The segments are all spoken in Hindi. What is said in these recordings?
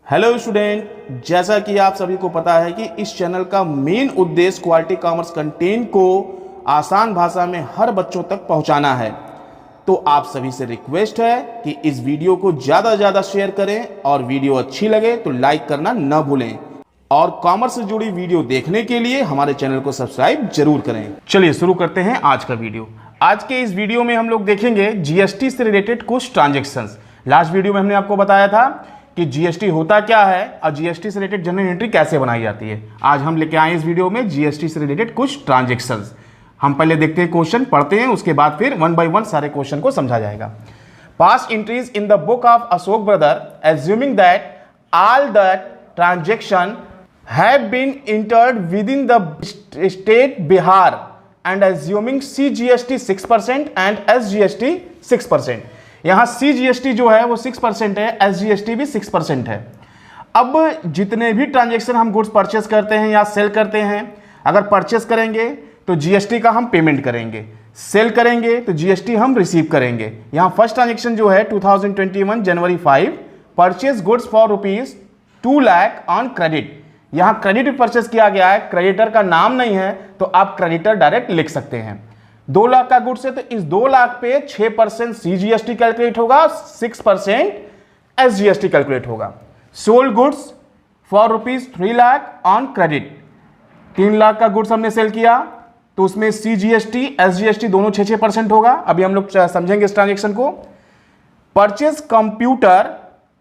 हेलो स्टूडेंट, जैसा कि आप सभी को पता है कि इस चैनल का मेन उद्देश्य क्वालिटी कॉमर्स कंटेंट को आसान भाषा में हर बच्चों तक पहुंचाना है। तो आप सभी से रिक्वेस्ट है कि इस वीडियो को ज़्यादा से ज़्यादा शेयर करें और वीडियो अच्छी लगे तो लाइक करना न भूलें और कॉमर्स से जुड़ी वीडियो देखने के लिए हमारे चैनल को सब्सक्राइब जरूर करें। चलिए शुरू करते हैं आज का वीडियो। आज के इस वीडियो में हम लोग देखेंगे जीएसटी से रिलेटेड कुछ ट्रांजेक्शंस। लास्ट वीडियो में हमने आपको बताया था कि जीएसटी होता क्या है और जीएसटी से रिलेटेड जनरल एंट्री कैसे बनाई जाती है। आज हम लेके आए इस वीडियो में जीएसटी से रिलेटेड कुछ ट्रांजेक्शंस। हम पहले देखते हैं, क्वेश्चन पढ़ते हैं, उसके बाद फिर वन बाय वन सारे क्वेश्चन को समझा जाएगा। Past entries in the book of Ashok brother assuming that all the transaction have been entered within the state Bihar and assuming CGST 6% and SGST 6%। यहाँ CGST जो है वो 6% है, SGST भी 6% है। अब जितने भी ट्रांजेक्शन हम गुड्स परचेस करते हैं या सेल करते हैं, अगर परचेस करेंगे तो जीएसटी का हम पेमेंट करेंगे, सेल करेंगे तो जीएसटी हम रिसीव करेंगे। यहाँ फर्स्ट ट्रांजेक्शन जो है 2021 जनवरी 5 purchase goods for ₹2 lakh on credit. यहाँ क्रेडिट भी परचेस किया गया है, क्रेडिटर का नाम नहीं है तो आप क्रेडिटर डायरेक्ट लिख सकते हैं। 2 लाख का गुड्स है तो इस 2 लाख पे 6% सीजीएसटी कैलकुलेट होगा, 6% एसजीएसटी कैलकुलेट होगा। Sold goods for ₹3 lakh on credit. 3 lakh का गुड्स हमने सेल किया तो उसमें सीजीएसटी एसजीएसटी दोनों 6% होगा। अभी हम लोग समझेंगे इस ट्रांजेक्शन को। Purchase computer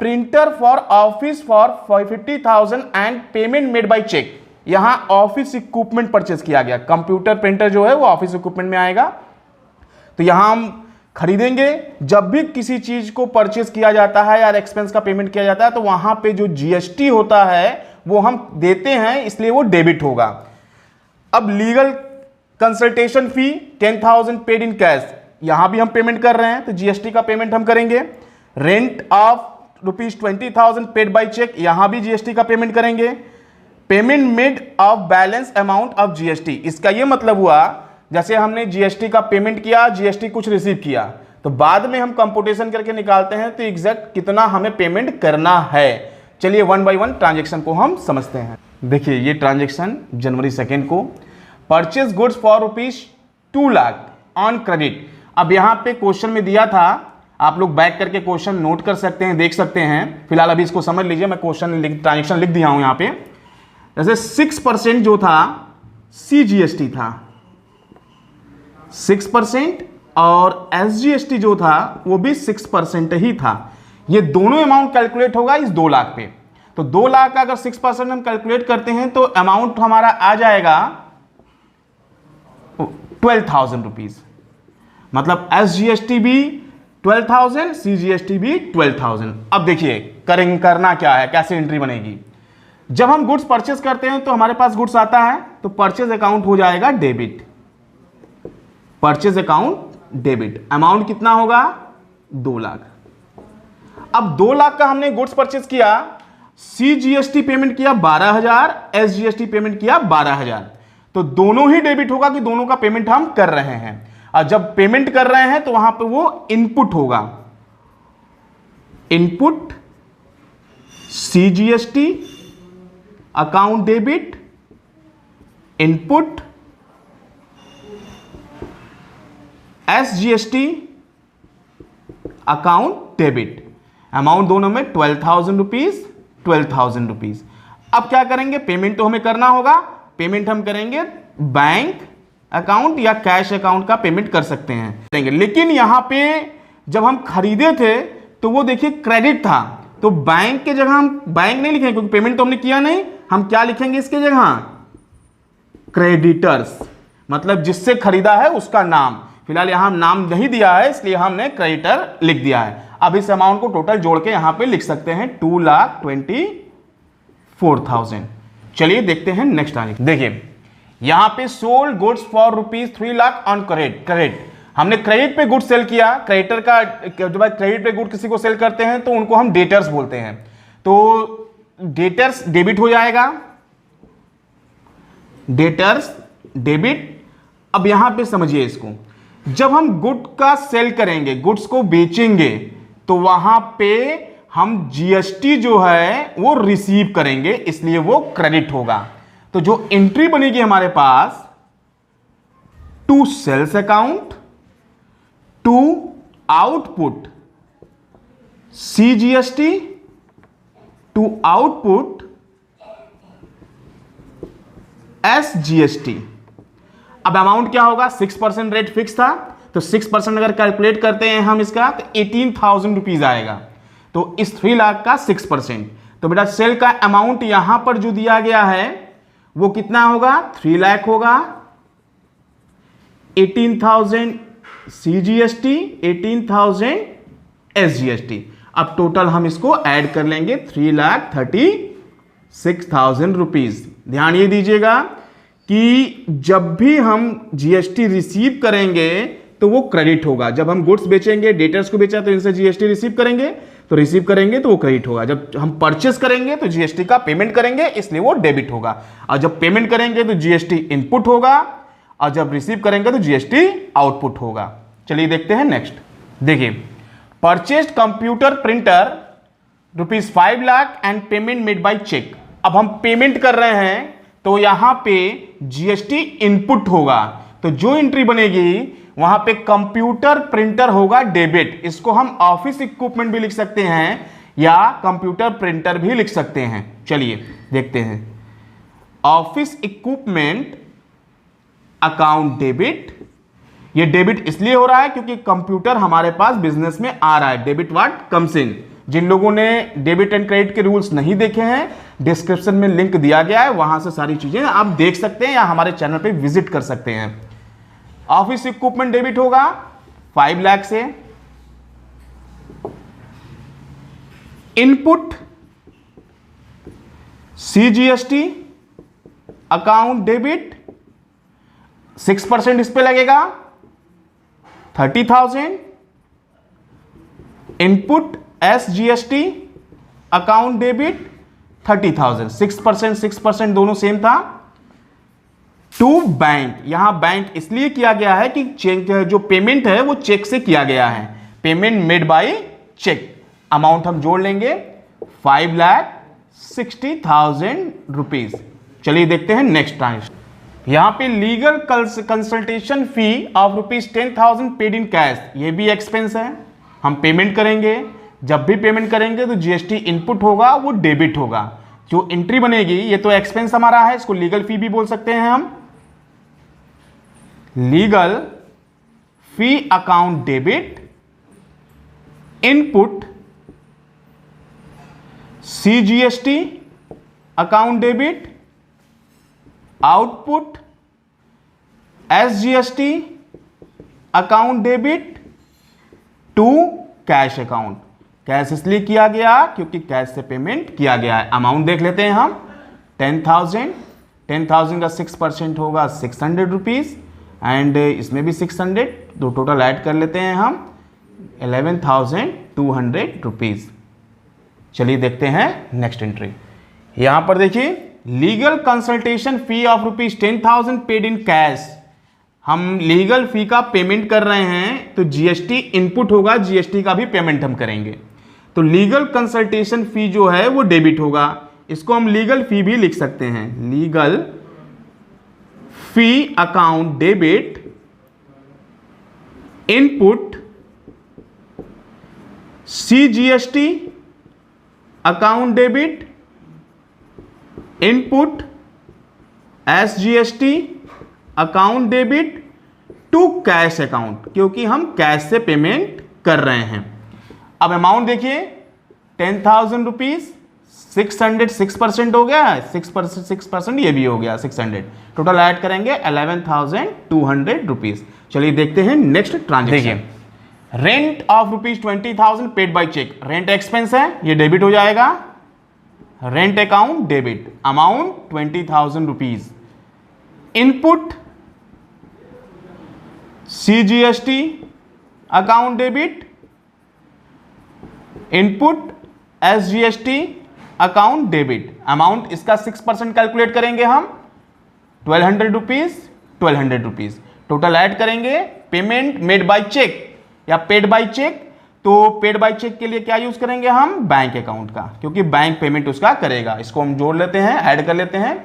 printer for office for 50,000 and payment made by cheque. यहां ऑफिस इक्विपमेंट परचेस किया गया। कंप्यूटर प्रिंटर जो है वो ऑफिस इक्विपमेंट में आएगा। तो यहां हम खरीदेंगे, जब भी किसी चीज को परचेस किया जाता है या एक्सपेंस का पेमेंट किया जाता है तो वहां पे जो जीएसटी होता है वो हम देते हैं, इसलिए वो डेबिट होगा। अब legal consultation fee 10,000 paid in cash, यहां भी हम पेमेंट कर रहे हैं तो जीएसटी का पेमेंट हम करेंगे। Rent of ₹20,000 paid by cheque, यहां भी जीएसटी का पेमेंट करेंगे। Payment made of balance amount of GST, इसका यह मतलब हुआ जैसे हमने जीएसटी का पेमेंट किया, जीएसटी कुछ रिसीव किया तो बाद में हम कंप्यूटेशन करके निकालते हैं तो एग्जैक्ट कितना हमें पेमेंट करना है। चलिए वन बाय वन ट्रांजेक्शन को हम समझते हैं। देखिए ये ट्रांजेक्शन जनवरी 2 को purchase goods for ₹2 lakh on credit. अब यहां पे क्वेश्चन में दिया था, आप लोग बैक करके क्वेश्चन नोट कर सकते हैं, देख सकते हैं। फिलहाल अभी इसको समझ लीजिए, मैं क्वेश्चन ट्रांजेक्शन लिख दिया हूं यहां पे। जैसे 6% जो था सीजीएसटी था 6% और एसजीएसटी जो था वो भी 6% ही था। ये दोनों अमाउंट कैलकुलेट होगा इस 2 लाख पे। तो 2 लाख का अगर 6% हम कैलकुलेट करते हैं तो अमाउंट हमारा आ जाएगा ₹12,000। मतलब एसजीएसटी भी 12,000, सीजीएसटी भी 12,000। अब देखिए करना क्या है, कैसे एंट्री बनेगी। जब हम गुड्स परचेस करते हैं तो हमारे पास गुड्स आता है तो परचेज अकाउंट हो जाएगा debit. Purchase account debit, amount कितना होगा 2 लाख। अब 2 लाख का हमने गुड्स परचेस किया, सीजीएसटी पेमेंट किया 12,000, एसजीएसटी पेमेंट किया 12,000, तो दोनों ही डेबिट होगा कि दोनों का पेमेंट हम कर रहे हैं। और जब पेमेंट कर रहे हैं तो वहां पे वो इनपुट होगा, input CGST account debit, input SGST account debit. Amount दोनों में ₹12,000। अब क्या करेंगे, पेमेंट तो हमें करना होगा। पेमेंट हम करेंगे बैंक अकाउंट या कैश अकाउंट का पेमेंट कर सकते हैं। लेकिन यहां पे जब हम खरीदे थे तो वो देखिए क्रेडिट था, तो बैंक के जगह हम बैंक नहीं लिखेंगे क्योंकि पेमेंट तो हमने किया नहीं। हम क्या लिखेंगे इसके जगह, क्रेडिटर्स, मतलब जिससे खरीदा है उसका नाम। फिलहाल यहां नाम नहीं दिया है इसलिए हमने क्रेडिटर लिख दिया है। अब इस अमाउंट को टोटल जोड़ के यहां पे लिख सकते हैं 2,24,000। चलिए देखते हैं नेक्स्ट ट्रांजेक्शन। देखिए यहां पे sold goods for ₹3 lakh on credit. हमने क्रेडिट पे गुड्स सेल किया। क्रेडिटर का जब क्रेडिट पे गुड किसी को सेल करते हैं तो उनको हम डेटर्स बोलते हैं, तो डेटर्स डेबिट हो जाएगा, डेटर्स डेबिट। अब यहां पे समझिए इसको, जब हम गुड का सेल करेंगे, गुड्स को बेचेंगे तो वहां पे हम जीएसटी जो है वो रिसीव करेंगे, इसलिए वो क्रेडिट होगा। तो जो एंट्री बनेगी हमारे पास, to sales account to output CGST to output SGST. अब अमाउंट क्या होगा, 6% रेट फिक्स था, तो 6% अगर कैलकुलेट करते हैं हम इसका, तो 18,000 रुपीज आएगा। तो इस 3 लाख का 6%, तो बेटा सेल का अमाउंट यहां पर जो दिया गया है वो कितना होगा, 3 लाख होगा, 18,000 सीजीएसटी, 18,000 एसजीएसटी। अब टोटल हम इसको ऐड कर लेंगे, 3,36,000 रुपीज। ध्यान ये दीजिएगा कि जब भी हम जीएसटी रिसीव करेंगे तो वो क्रेडिट होगा। जब हम गुड्स बेचेंगे, डेटर्स को बेचा तो इनसे जीएसटी रिसीव करेंगे, तो रिसीव करेंगे तो वो क्रेडिट होगा। जब हम परचेस करेंगे तो जीएसटी का पेमेंट करेंगे, इसलिए वो डेबिट होगा। और जब पेमेंट करेंगे तो जीएसटी इनपुट होगा, और जब रिसीव करेंगे तो जीएसटी आउटपुट होगा। चलिए देखते हैं नेक्स्ट। देखिए, purchased computer printer ₹5 lakh and payment made by cheque. अब हम पेमेंट कर रहे हैं तो यहां पे जीएसटी इनपुट होगा, तो जो एंट्री बनेगी वहां पे कंप्यूटर प्रिंटर होगा डेबिट। इसको हम ऑफिस इक्विपमेंट भी लिख सकते हैं या कंप्यूटर प्रिंटर भी लिख सकते हैं। चलिए देखते हैं। ऑफिस इक्विपमेंट अकाउंट डेबिट, ये डेबिट इसलिए हो रहा है क्योंकि कंप्यूटर हमारे पास बिजनेस में आ रहा है। Debit what comes in. जिन लोगों ने डेबिट एंड क्रेडिट के रूल्स नहीं देखे हैं, डिस्क्रिप्शन में लिंक दिया गया है, वहां से सारी चीजें आप देख सकते हैं या हमारे चैनल पे विजिट कर सकते हैं। ऑफिस इक्विपमेंट डेबिट होगा 5 लाख से। इनपुट सीजीएसटी अकाउंट डेबिट, 6% इस पे लगेगा, 30,000। इनपुट एसजीएसटी अकाउंट डेबिट 30,000, 6% दोनों सेम था। टू बैंक, यहां बैंक इसलिए किया गया है कि चेक जो पेमेंट है वो चेक से किया गया है, payment made by cheque. Amount हम जोड़ लेंगे 5,60,000 रुपीज। चलिए देखते हैं नेक्स्ट ट्रांजेक्शन। यहां पे legal consultation fee of ₹10,000 paid in cash, ये भी एक्सपेंस है। हम पेमेंट करेंगे, जब भी पेमेंट करेंगे तो जीएसटी इनपुट होगा, वो डेबिट होगा। जो एंट्री बनेगी, ये तो एक्सपेंस हमारा है, इसको लीगल फी भी बोल सकते हैं हम। Legal fee account debit, input CGST account debit, output SGST account debit to cash account. Cash इसलिए किया गया क्योंकि कैश से पेमेंट किया गया है। अमाउंट देख लेते हैं हम, 10,000 का 6% होगा 600 रुपीज, एंड इसमें भी 600, तो टोटल ऐड कर लेते हैं हम 11,200 रुपीज। चलिए देखते हैं नेक्स्ट एंट्री। यहां पर देखिए, legal consultation fee of ₹10,000 paid in cash. हम लीगल फी का पेमेंट कर रहे हैं तो जीएसटी इनपुट होगा, जीएसटी का भी पेमेंट हम करेंगे। तो लीगल कंसल्टेशन फी जो है वो डेबिट होगा, इसको हम लीगल फी भी लिख सकते हैं। Legal fee account debit, input CGST account debit, input SGST account debit to cash account, क्योंकि हम कैश से पेमेंट कर रहे हैं। अब अमाउंट देखिए, 10,000 रुपीज, 600, 6% हो गया, 6% ये भी हो गया 600, टोटल ऐड करेंगे 11,200 रुपीज। चलिए देखते हैं नेक्स्ट ट्रांजेक्शन। देखिए, rent of ₹20,000 paid by cheque, rent expense है, ये डेबिट हो जाएगा। Rent account debit, amount 20,000 rupees. Input CGST account debit, input SGST account debit. Amount इसका 6% कैलकुलेट करेंगे हम, 1,200 रुपीज, 1,200 रुपीज। टोटल ऐड करेंगे, पेमेंट मेड बाय चेक या पेड बाय चेक, तो पेड बाय चेक के लिए क्या यूज करेंगे हम, बैंक अकाउंट का, क्योंकि बैंक पेमेंट उसका करेगा। इसको हम जोड़ लेते हैं, ऐड कर लेते हैं,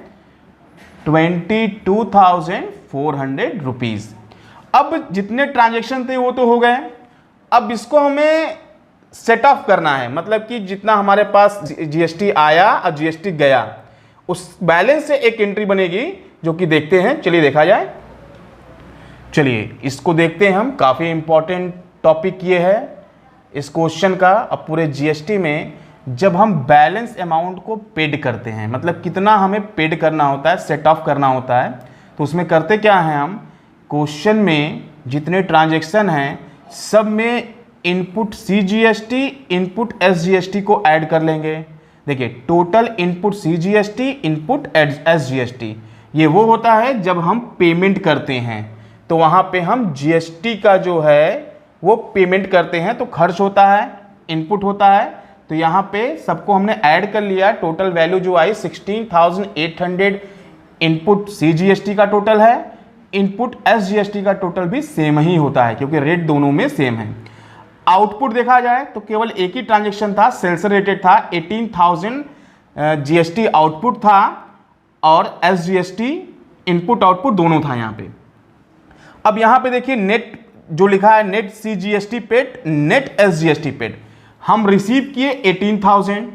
22,400 रुपीज। अब जितने ट्रांजेक्शन थे वो तो हो गए, अब इसको हमें सेट ऑफ करना है, मतलब कि जितना हमारे पास जीएसटी आया और जीएसटी गया, उस बैलेंस से एक एंट्री बनेगी, जो कि देखते हैं, चलिए देखा जाए। चलिए इसको देखते हैं हम, काफी इंपॉर्टेंट टॉपिक ये है इस क्वेश्चन का। अब पूरे जीएसटी में जब हम बैलेंस अमाउंट को पेड करते हैं, मतलब कितना हमें पेड करना होता है, सेट ऑफ करना होता है, तो उसमें करते क्या है हम, क्वेश्चन में जितने ट्रांजैक्शन हैं सब में इनपुट सीजीएसटी, इनपुट एसजीएसटी को ऐड कर लेंगे। देखिए total input CGST, input SGST, ये वो होता है जब हम पेमेंट करते हैं, तो वहां पे हम जीएसटी का जो है वो पेमेंट करते हैं, तो खर्च होता है, इनपुट होता है। तो यहाँ पे सबको हमने ऐड कर लिया, टोटल वैल्यू जो आई 16,800 इनपुट सीजीएसटी का टोटल है, इनपुट एसजीएसटी का टोटल भी सेम ही होता है, क्योंकि रेट दोनों में सेम है। आउटपुट देखा जाए तो केवल एक ही ट्रांजेक्शन था, सेल्स रेटेड था, 18,000 जीएसटी आउटपुट था और एसजीएसटी इनपुट आउटपुट दोनों था यहाँ पे। अब यहाँ पे देखिए नेट जो लिखा है, net CGST paid, net SGST paid, हम रिसीव किए 18,000,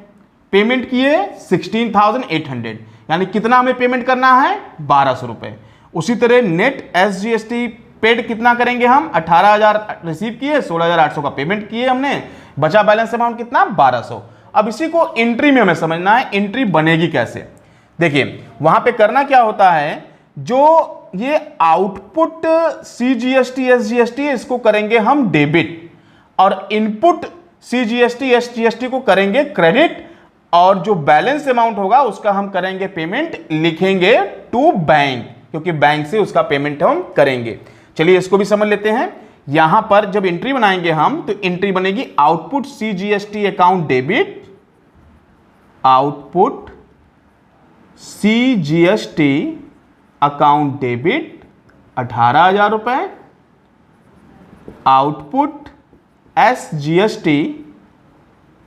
पेमेंट किए 16,800, यानी कितना हमें पेमेंट करना है, 1,200 रुपए। उसी तरह नेट एसजीएसटी पेड कितना करेंगे हम, 18,000 रिसीव किए, 16,800 का पेमेंट किए हमने, बचा बैलेंस अमाउंट कितना, 1,200। अब इसी को एंट्री में हमें समझना है, एंट्री बनेगी कैसे। देखिए वहां पे करना क्या होता है, जो ये आउटपुट सीजीएसटी एसजीएसटी इसको करेंगे हम डेबिट, और इनपुट सीजीएसटी एसजीएसटी को करेंगे क्रेडिट, और जो बैलेंस अमाउंट होगा उसका हम करेंगे पेमेंट, लिखेंगे टू बैंक, क्योंकि बैंक से उसका पेमेंट हम करेंगे। चलिए इसको भी समझ लेते हैं। यहां पर जब एंट्री बनाएंगे हम, तो एंट्री बनेगी output CGST account debit, output CGST account debit 18,000 रुपए, output SGST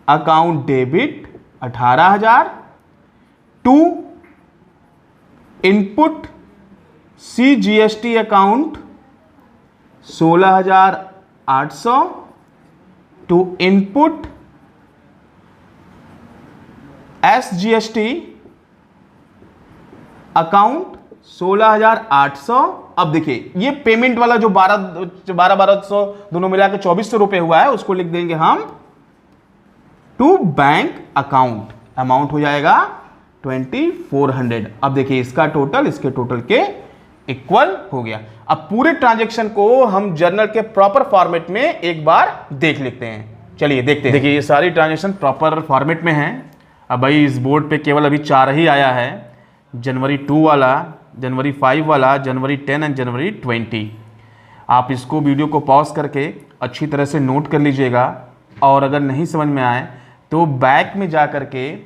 account debit 18,000, to input CGST account 16,800, to input SGST account 16,800। अब देखिए ये पेमेंट वाला जो 12,200 दोनों मिला के 2,400 रुपए हुआ है, उसको लिख देंगे हम टू बैंक अकाउंट, अमाउंट हो जाएगा 2,400। अब देखिए इसका टोटल इसके टोटल के इक्वल हो गया। अब पूरे ट्रांजैक्शन को हम जर्नल के प्रॉपर फॉर्मेट में एक बार देख लेते हैं। चलिए देखते हैं। देखिए ये सारी ट्रांजैक्शन प्रॉपर फॉर्मेट में हैं। अब भाई इस बोर्ड पे केवल अभी 4 ही आया है, जनवरी 2 वाला, जनवरी 5 वाला, जनवरी 10 एंड जनवरी 20। आप इसको वीडियो को पॉज करके अच्छी तरह से नोट कर लीजिएगा, और अगर नहीं समझ में आए तो बैक में जा कर के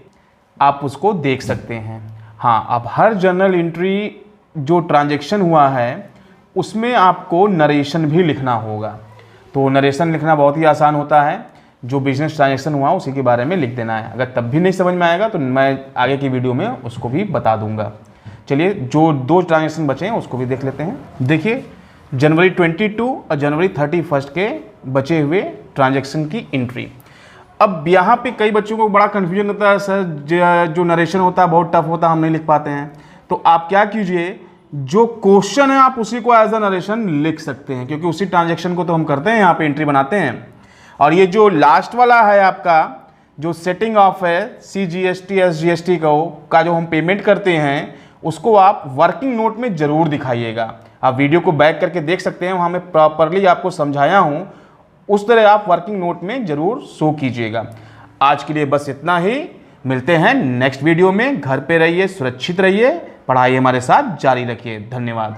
आप उसको देख सकते हैं। हाँ, अब हर जर्नल एंट्री जो ट्रांजैक्शन हुआ है उसमें आपको नरेशन भी लिखना होगा। तो नरेशन लिखना बहुत ही आसान होता है, जो बिजनेस ट्रांजैक्शन हुआ उसी के बारे में लिख देना है। अगर तब भी नहीं समझ में आएगा तो मैं आगे की वीडियो में उसको भी बता दूंगा। चलिए जो 2 ट्रांजैक्शन बचे हैं उसको भी देख लेते हैं। देखिए जनवरी 22 और जनवरी 31 के बचे हुए ट्रांजैक्शन की एंट्री। अब यहाँ पे कई बच्चों को बड़ा कन्फ्यूजन होता है, सर जो नरेशन होता है बहुत टफ होता है, हम नहीं लिख पाते हैं। तो आप क्या कीजिए, जो क्वेश्चन है आप उसी को एज अ नरेशन लिख सकते हैं, क्योंकि उसी ट्रांजैक्शन को तो हम करते हैं, यहाँ पे एंट्री बनाते हैं। और ये जो लास्ट वाला है आपका जो सेटिंग ऑफ है सीजीएसटी एसजीएसटी का जो हम पेमेंट करते हैं, उसको आप वर्किंग नोट में जरूर दिखाइएगा। आप वीडियो को बैक करके देख सकते हैं, वहाँ मैं प्रॉपरली आपको समझाया हूँ, उस तरह आप वर्किंग नोट में जरूर शो कीजिएगा। आज के लिए बस इतना ही, मिलते हैं नेक्स्ट वीडियो में। घर पे रहिए, सुरक्षित रहिए, पढ़ाई हमारे साथ जारी रखिए। धन्यवाद।